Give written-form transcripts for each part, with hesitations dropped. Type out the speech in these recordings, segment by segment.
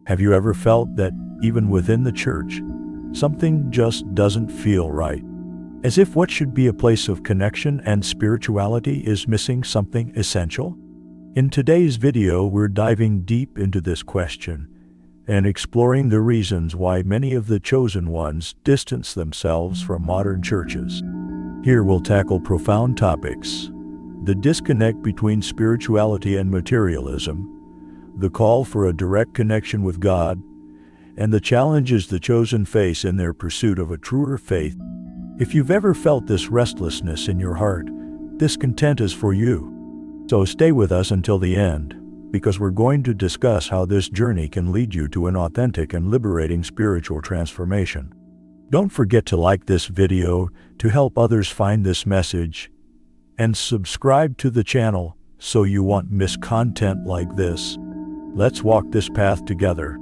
Have you ever felt that even within the church, something just doesn't feel right? As if what should be a place of connection and spirituality is missing something essential? In today's video, we're diving deep into this question and exploring the reasons why many of the chosen ones distance themselves from modern churches. Here we'll tackle profound topics: the disconnect between spirituality and materialism, the call for a direct connection with God, and the challenges the chosen face in their pursuit of a truer faith. If you've ever felt this restlessness in your heart, this content is for you. So stay with us until the end, because we're going to discuss how this journey can lead you to an authentic and liberating spiritual transformation. Don't forget to like this video to help others find this message, and subscribe to the channel so you won't miss content like this. Let's walk this path together.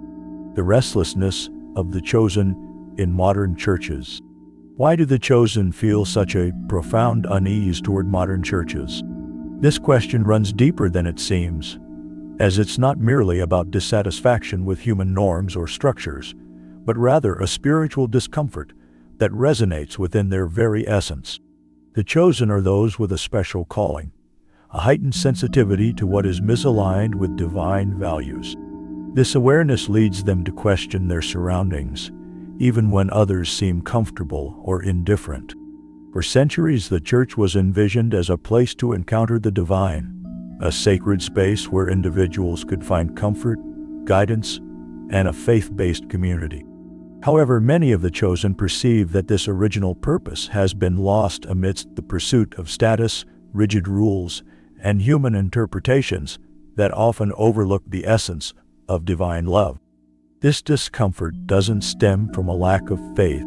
The restlessness of the chosen in modern churches. Why do the chosen feel such a profound unease toward modern churches? This question runs deeper than it seems, as it's not merely about dissatisfaction with human norms or structures, but rather a spiritual discomfort that resonates within their very essence. The chosen are those with a special calling, a heightened sensitivity to what is misaligned with divine values. This awareness leads them to question their surroundings, even when others seem comfortable or indifferent. For centuries, the church was envisioned as a place to encounter the divine, a sacred space where individuals could find comfort, guidance, and a faith-based community. However, many of the chosen perceive that this original purpose has been lost amidst the pursuit of status, rigid rules, and human interpretations that often overlook the essence of divine love. This discomfort doesn't stem from a lack of faith.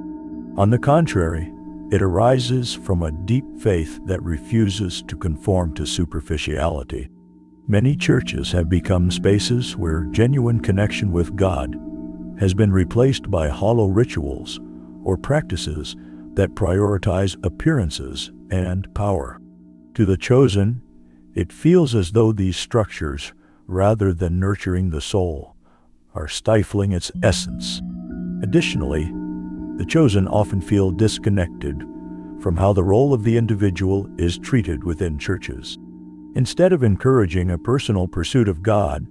On the contrary, it arises from a deep faith that refuses to conform to superficiality. Many churches have become spaces where genuine connection with God has been replaced by hollow rituals or practices that prioritize appearances and power. To the chosen, it feels as though these structures, rather than nurturing the soul, are stifling its essence. Additionally, the chosen often feel disconnected from how the role of the individual is treated within churches. Instead of encouraging a personal pursuit of God,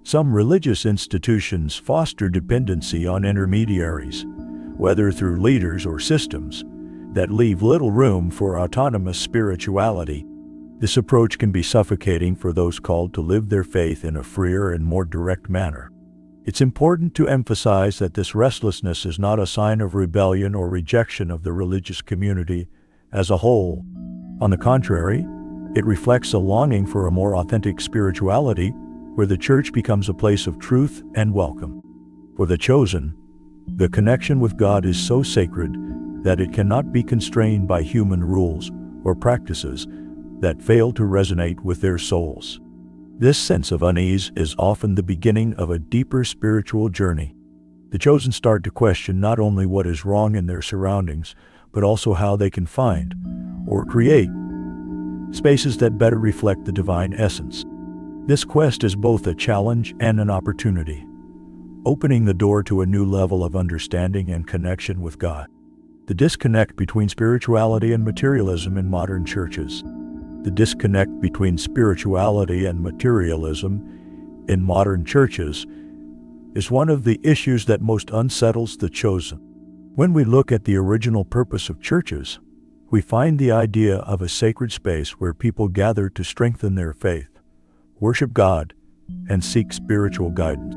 some religious institutions foster dependency on intermediaries, whether through leaders or systems, that leave little room for autonomous spirituality. This approach can be suffocating for those called to live their faith in a freer and more direct manner. It's important to emphasize that this restlessness is not a sign of rebellion or rejection of the religious community as a whole. On the contrary, it reflects a longing for a more authentic spirituality where the church becomes a place of truth and welcome. For the chosen, the connection with God is so sacred that it cannot be constrained by human rules or practices that fail to resonate with their souls. This sense of unease is often the beginning of a deeper spiritual journey. The chosen start to question not only what is wrong in their surroundings, but also how they can find or create spaces that better reflect the divine essence. This quest is both a challenge and an opportunity, opening the door to a new level of understanding and connection with God. The disconnect between spirituality and materialism in modern churches. The disconnect between spirituality and materialism in modern churches is one of the issues that most unsettles the chosen. When we look at the original purpose of churches, we find the idea of a sacred space where people gather to strengthen their faith, worship God, and seek spiritual guidance.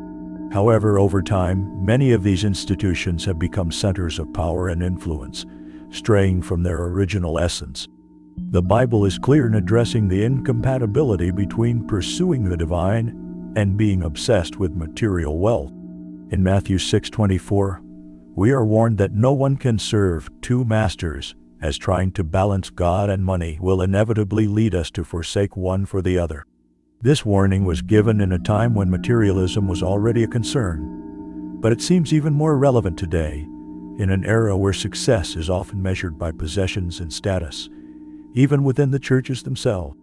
However, over time, many of these institutions have become centers of power and influence, straying from their original essence. The Bible is clear in addressing the incompatibility between pursuing the divine and being obsessed with material wealth. In Matthew 6:24, we are warned that no one can serve two masters, as trying to balance God and money will inevitably lead us to forsake one for the other. This warning was given in a time when materialism was already a concern, but it seems even more relevant today, in an era where success is often measured by possessions and status, even within the churches themselves.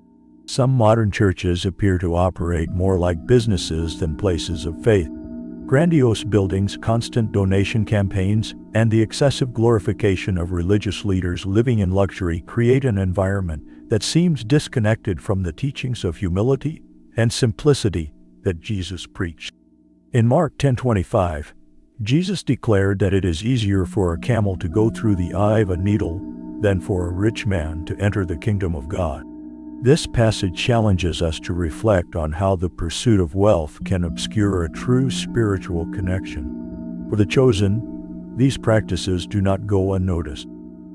Some modern churches appear to operate more like businesses than places of faith. Grandiose buildings, constant donation campaigns, and the excessive glorification of religious leaders living in luxury create an environment that seems disconnected from the teachings of humility and simplicity that Jesus preached. In Mark 10:25, Jesus declared that it is easier for a camel to go through the eye of a needle than for a rich man to enter the kingdom of God. This passage challenges us to reflect on how the pursuit of wealth can obscure a true spiritual connection. For the chosen, these practices do not go unnoticed.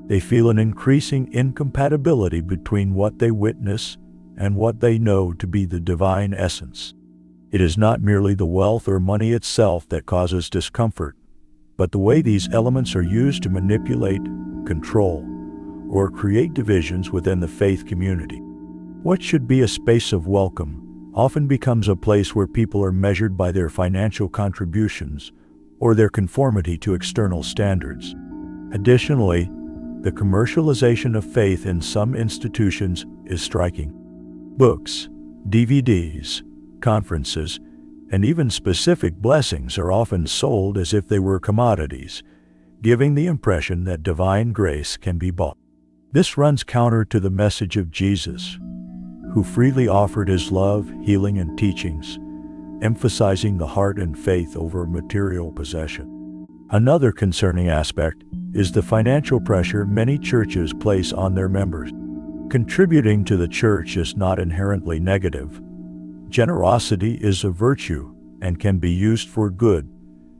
They feel an increasing incompatibility between what they witness and what they know to be the divine essence. It is not merely the wealth or money itself that causes discomfort, but the way these elements are used to manipulate, control, or create divisions within the faith community. What should be a space of welcome often becomes a place where people are measured by their financial contributions or their conformity to external standards. Additionally, the commercialization of faith in some institutions is striking. Books, DVDs, conferences, and even specific blessings are often sold as if they were commodities, giving the impression that divine grace can be bought. This runs counter to the message of Jesus, who freely offered his love, healing, and teachings, emphasizing the heart and faith over material possession. Another concerning aspect is the financial pressure many churches place on their members. Contributing to the church is not inherently negative. Generosity is a virtue and can be used for good,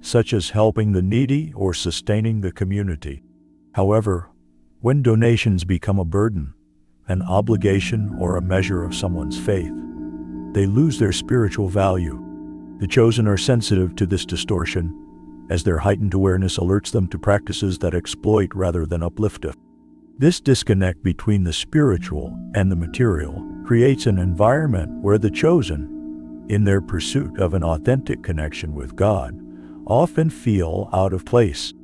such as helping the needy or sustaining the community. However, when donations become a burden, an obligation, or a measure of someone's faith, they lose their spiritual value. The chosen are sensitive to this distortion, as their heightened awareness alerts them to practices that exploit rather than uplift us. This disconnect between the spiritual and the material creates an environment where the chosen, in their pursuit of an authentic connection with God, often feel out of place.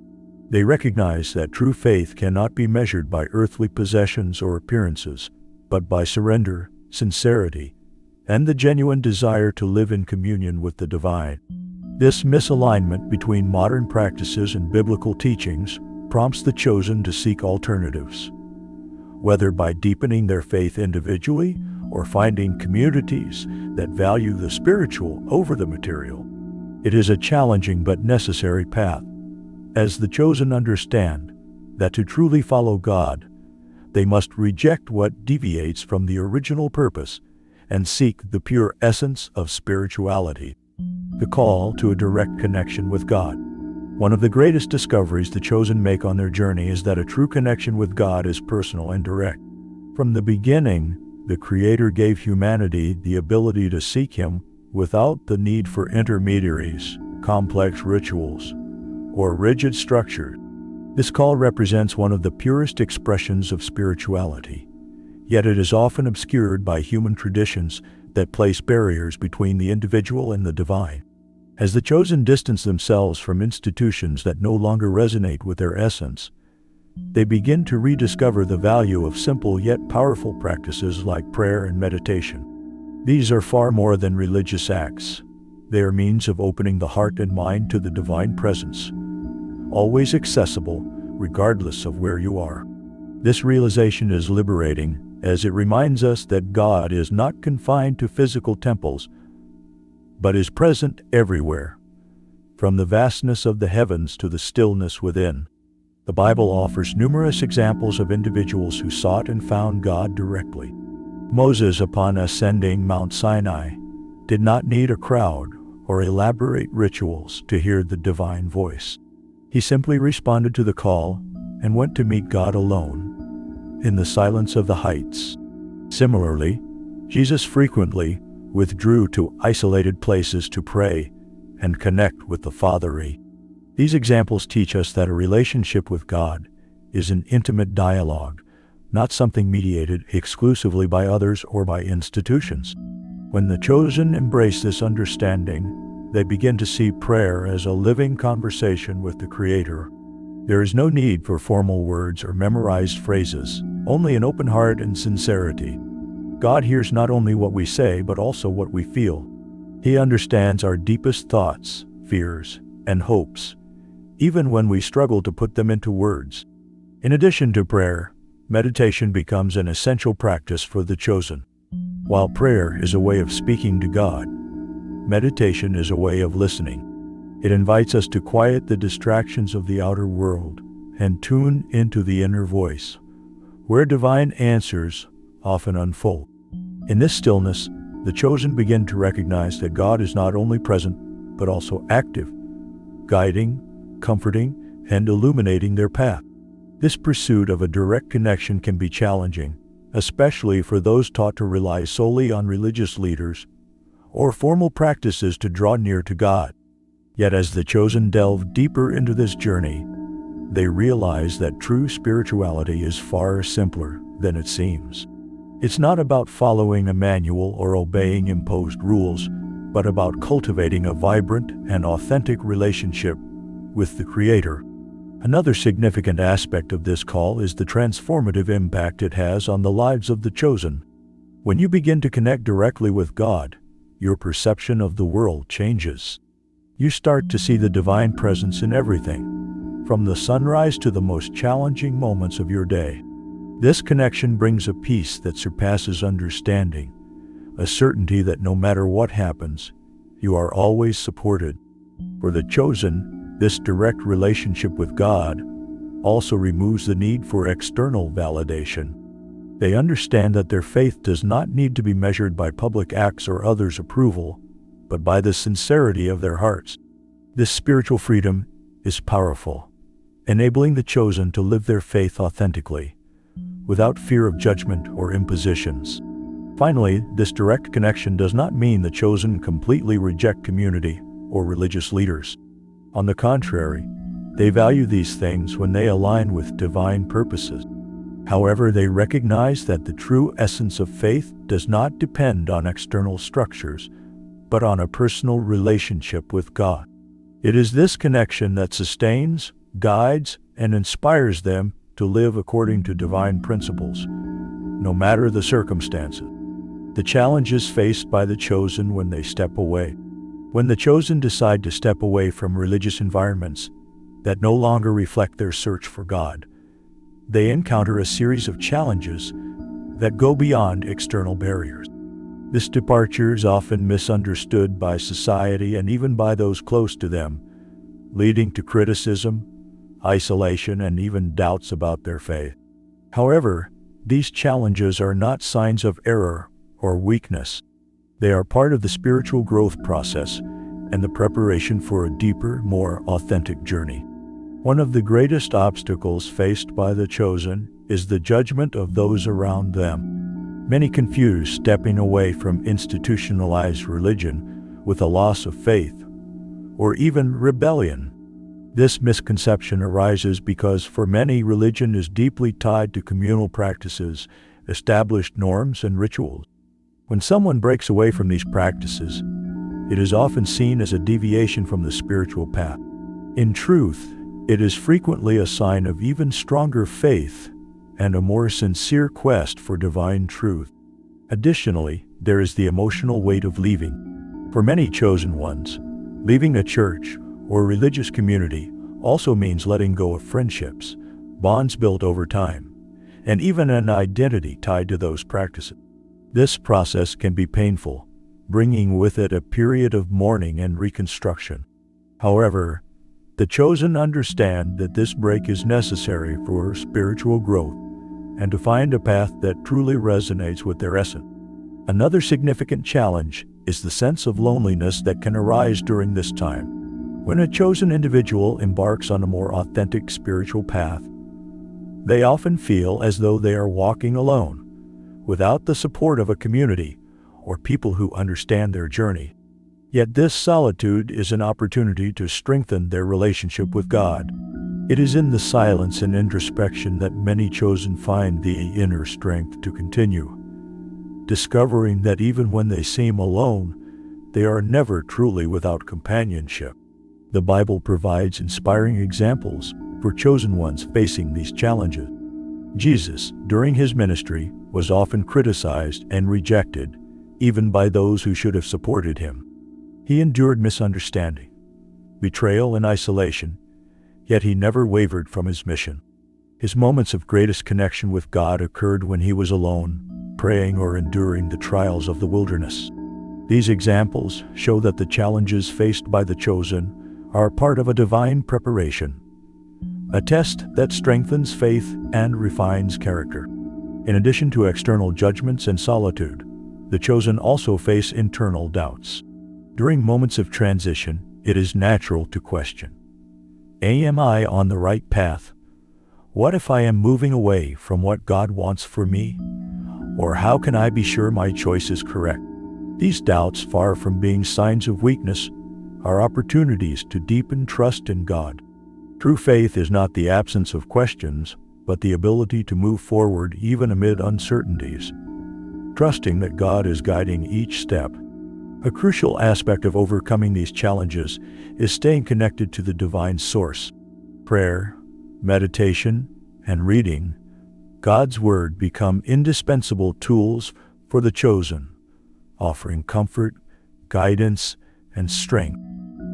They recognize that true faith cannot be measured by earthly possessions or appearances, but by surrender, sincerity, and the genuine desire to live in communion with the divine. This misalignment between modern practices and biblical teachings prompts the chosen to seek alternatives, whether by deepening their faith individually or finding communities that value the spiritual over the material. It is a challenging but necessary path, as the chosen understand that to truly follow God, they must reject what deviates from the original purpose and seek the pure essence of spirituality, the call to a direct connection with God. One of the greatest discoveries the chosen make on their journey is that a true connection with God is personal and direct. From the beginning, the Creator gave humanity the ability to seek Him without the need for intermediaries, complex rituals, or rigid structure. This call represents one of the purest expressions of spirituality, yet it is often obscured by human traditions that place barriers between the individual and the divine. As the chosen distance themselves from institutions that no longer resonate with their essence, they begin to rediscover the value of simple yet powerful practices like prayer and meditation. These are far more than religious acts. They are means of opening the heart and mind to the divine presence, always accessible, regardless of where you are. This realization is liberating, as it reminds us that God is not confined to physical temples, but is present everywhere, from the vastness of the heavens to the stillness within. The Bible offers numerous examples of individuals who sought and found God directly. Moses, upon ascending Mount Sinai, did not need a crowd or elaborate rituals to hear the divine voice. He simply responded to the call and went to meet God alone, in the silence of the heights. Similarly, Jesus frequently withdrew to isolated places to pray and connect with the Father. These examples teach us that a relationship with God is an intimate dialogue, not something mediated exclusively by others or by institutions. When the chosen embrace this understanding, they begin to see prayer as a living conversation with the Creator. There is no need for formal words or memorized phrases, only an open heart and sincerity. God hears not only what we say, but also what we feel. He understands our deepest thoughts, fears, and hopes, even when we struggle to put them into words. In addition to prayer, meditation becomes an essential practice for the chosen. While prayer is a way of speaking to God, meditation is a way of listening. It invites us to quiet the distractions of the outer world and tune into the inner voice, where divine answers often unfold. In this stillness, the chosen begin to recognize that God is not only present, but also active, guiding, comforting, and illuminating their path. This pursuit of a direct connection can be challenging, especially for those taught to rely solely on religious leaders or formal practices to draw near to God. Yet as the chosen delve deeper into this journey, they realize that true spirituality is far simpler than it seems. It's not about following a manual or obeying imposed rules, but about cultivating a vibrant and authentic relationship with the Creator. Another significant aspect of this call is the transformative impact it has on the lives of the chosen. When you begin to connect directly with God, your perception of the world changes. You start to see the divine presence in everything, from the sunrise to the most challenging moments of your day. This connection brings a peace that surpasses understanding, a certainty that no matter what happens, you are always supported. For the chosen, this direct relationship with God also removes the need for external validation. They understand that their faith does not need to be measured by public acts or others' approval, but by the sincerity of their hearts. This spiritual freedom is powerful, enabling the chosen to live their faith authentically, without fear of judgment or impositions. Finally, this direct connection does not mean the chosen completely reject community or religious leaders. On the contrary, they value these things when they align with divine purposes. However, they recognize that the true essence of faith does not depend on external structures, but on a personal relationship with God. It is this connection that sustains, guides, and inspires them to live according to divine principles, no matter the circumstances. The challenges faced by the chosen when they step away. When the chosen decide to step away from religious environments that no longer reflect their search for God, they encounter a series of challenges that go beyond external barriers. This departure is often misunderstood by society and even by those close to them, leading to criticism, isolation, and even doubts about their faith. However, these challenges are not signs of error or weakness. They are part of the spiritual growth process and the preparation for a deeper, more authentic journey. One of the greatest obstacles faced by the chosen is the judgment of those around them. Many confuse stepping away from institutionalized religion with a loss of faith or even rebellion. This misconception arises because for many, religion is deeply tied to communal practices, established norms, and rituals. When someone breaks away from these practices, it is often seen as a deviation from the spiritual path. In truth, it is frequently a sign of even stronger faith and a more sincere quest for divine truth. Additionally, there is the emotional weight of leaving. For many chosen ones, leaving a church or religious community also means letting go of friendships, bonds built over time, and even an identity tied to those practices. This process can be painful, bringing with it a period of mourning and reconstruction. However, the chosen understand that this break is necessary for spiritual growth and to find a path that truly resonates with their essence. Another significant challenge is the sense of loneliness that can arise during this time. When a chosen individual embarks on a more authentic spiritual path, they often feel as though they are walking alone, without the support of a community or people who understand their journey. Yet this solitude is an opportunity to strengthen their relationship with God. It is in the silence and introspection that many chosen find the inner strength to continue, discovering that even when they seem alone, they are never truly without companionship. The Bible provides inspiring examples for chosen ones facing these challenges. Jesus, during his ministry, was often criticized and rejected, even by those who should have supported him. He endured misunderstanding, betrayal and isolation, yet he never wavered from his mission. His moments of greatest connection with God occurred when he was alone, praying or enduring the trials of the wilderness. These examples show that the challenges faced by the chosen are part of a divine preparation, a test that strengthens faith and refines character. In addition to external judgments and solitude, the chosen also face internal doubts. During moments of transition, it is natural to question, am I on the right path? What if I am moving away from what God wants for me? Or how can I be sure my choice is correct? These doubts, far from being signs of weakness, are opportunities to deepen trust in God. True faith is not the absence of questions, but the ability to move forward even amid uncertainties, trusting that God is guiding each step. A crucial aspect of overcoming these challenges is staying connected to the divine source. Prayer, meditation, and reading God's Word become indispensable tools for the chosen, offering comfort, guidance, and strength.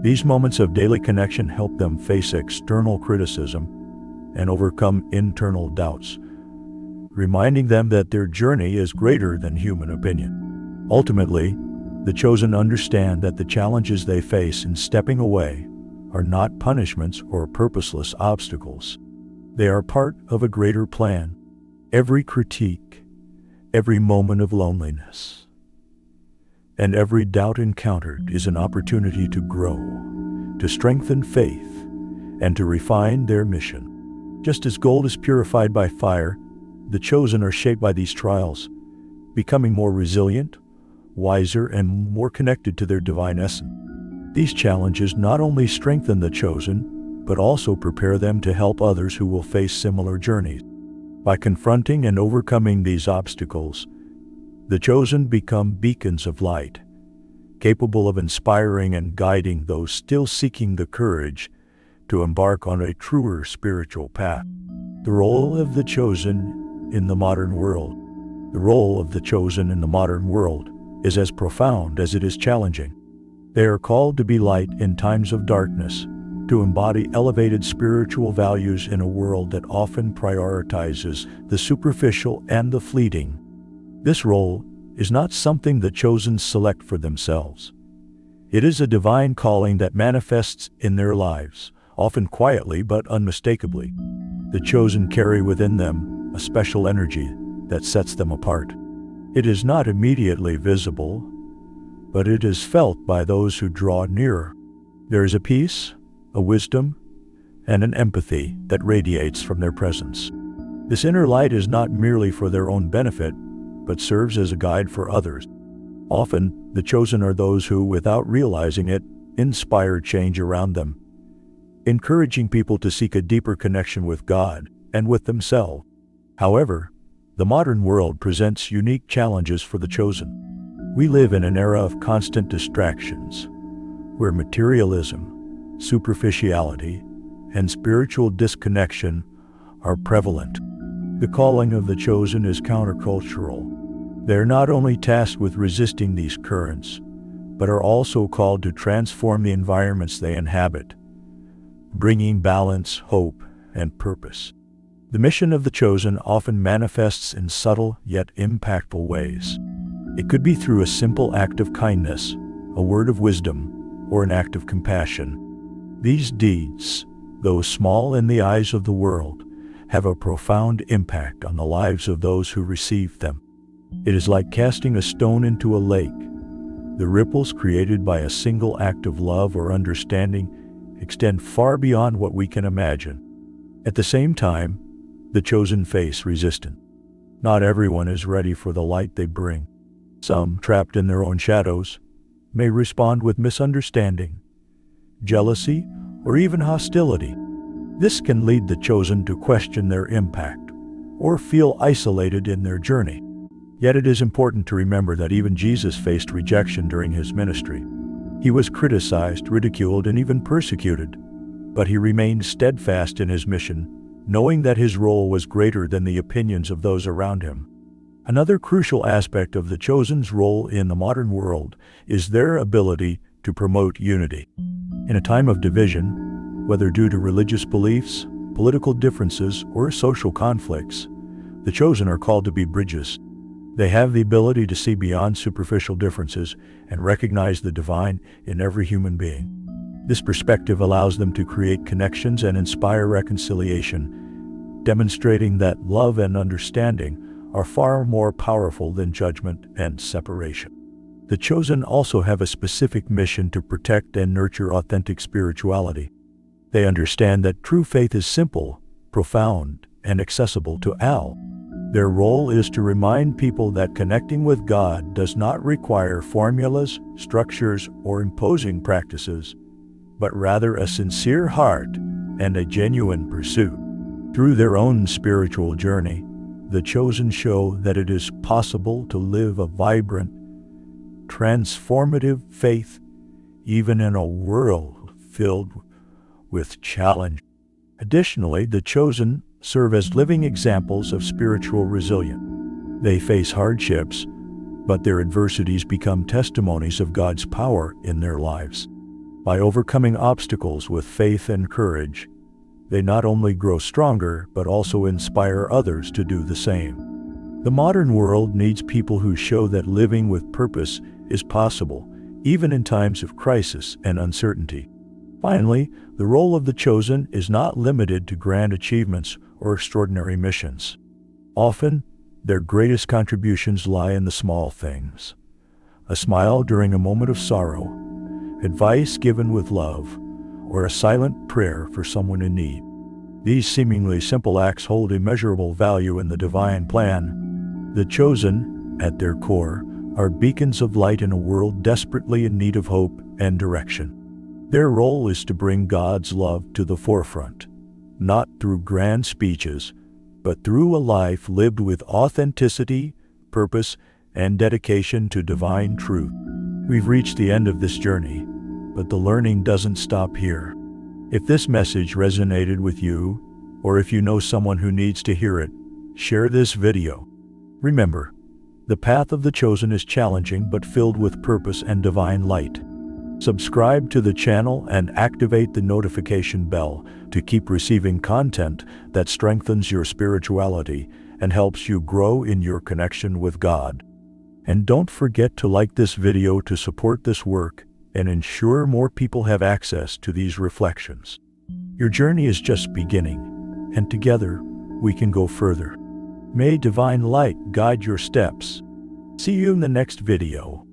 These moments of daily connection help them face external criticism and overcome internal doubts, reminding them that their journey is greater than human opinion. Ultimately, the chosen understand that the challenges they face in stepping away are not punishments or purposeless obstacles. They are part of a greater plan. Every critique, every moment of loneliness, and every doubt encountered is an opportunity to grow, to strengthen faith, and to refine their mission. Just as gold is purified by fire, the chosen are shaped by these trials, becoming more resilient, wiser, and more connected to their divine essence. These challenges not only strengthen the chosen, but also prepare them to help others who will face similar journeys. By confronting and overcoming these obstacles, the chosen become beacons of light, capable of inspiring and guiding those still seeking the courage to embark on a truer spiritual path. The role of the chosen in the modern world. The role of the chosen in the modern world is as profound as it is challenging. They are called to be light in times of darkness, to embody elevated spiritual values in a world that often prioritizes the superficial and the fleeting. This role is not something the chosen select for themselves. It is a divine calling that manifests in their lives, often quietly but unmistakably. The chosen carry within them a special energy that sets them apart. It is not immediately visible, but it is felt by those who draw nearer. There is a peace, a wisdom, and an empathy that radiates from their presence. This inner light is not merely for their own benefit, but serves as a guide for others. Often, the chosen are those who, without realizing it, inspire change around them, encouraging people to seek a deeper connection with God and with themselves. However, the modern world presents unique challenges for the chosen. We live in an era of constant distractions, where materialism, superficiality, and spiritual disconnection are prevalent. The calling of the chosen is countercultural. They are not only tasked with resisting these currents, but are also called to transform the environments they inhabit, bringing balance, hope, and purpose. The mission of the chosen often manifests in subtle yet impactful ways. It could be through a simple act of kindness, a word of wisdom, or an act of compassion. These deeds, though small in the eyes of the world, have a profound impact on the lives of those who receive them. It is like casting a stone into a lake. The ripples created by a single act of love or understanding extend far beyond what we can imagine. At the same time, the chosen face resistance. Not everyone is ready for the light they bring. Some, trapped in their own shadows, may respond with misunderstanding, jealousy, or even hostility. This can lead the chosen to question their impact or feel isolated in their journey. Yet it is important to remember that even Jesus faced rejection during his ministry. He was criticized, ridiculed, and even persecuted, but he remained steadfast in his mission, knowing that his role was greater than the opinions of those around him. Another crucial aspect of the chosen's role in the modern world is their ability to promote unity. In a time of division, whether due to religious beliefs, political differences, or social conflicts, the chosen are called to be bridges. They have the ability to see beyond superficial differences and recognize the divine in every human being. This perspective allows them to create connections and inspire reconciliation, demonstrating that love and understanding are far more powerful than judgment and separation. The chosen also have a specific mission to protect and nurture authentic spirituality. They understand that true faith is simple, profound, and accessible to all. Their role is to remind people that connecting with God does not require formulas, structures, or imposing practices, but rather a sincere heart and a genuine pursuit. Through their own spiritual journey, the chosen show that it is possible to live a vibrant, transformative faith, even in a world filled with challenge. Additionally, the chosen serve as living examples of spiritual resilience. They face hardships, but their adversities become testimonies of God's power in their lives. By overcoming obstacles with faith and courage, they not only grow stronger, but also inspire others to do the same. The modern world needs people who show that living with purpose is possible, even in times of crisis and uncertainty. Finally, the role of the chosen is not limited to grand achievements or extraordinary missions. Often, their greatest contributions lie in the small things. A smile during a moment of sorrow, advice given with love, or a silent prayer for someone in need. These seemingly simple acts hold immeasurable value in the divine plan. The chosen, at their core, are beacons of light in a world desperately in need of hope and direction. Their role is to bring God's love to the forefront, not through grand speeches, but through a life lived with authenticity, purpose, and dedication to divine truth. We've reached the end of this journey, but the learning doesn't stop here. If this message resonated with you, or if you know someone who needs to hear it, share this video. Remember, the path of the chosen is challenging but filled with purpose and divine light. Subscribe to the channel and activate the notification bell to keep receiving content that strengthens your spirituality and helps you grow in your connection with God. And don't forget to like this video to support this work and ensure more people have access to these reflections. Your journey is just beginning, and together we can go further. May divine light guide your steps. See you in the next video.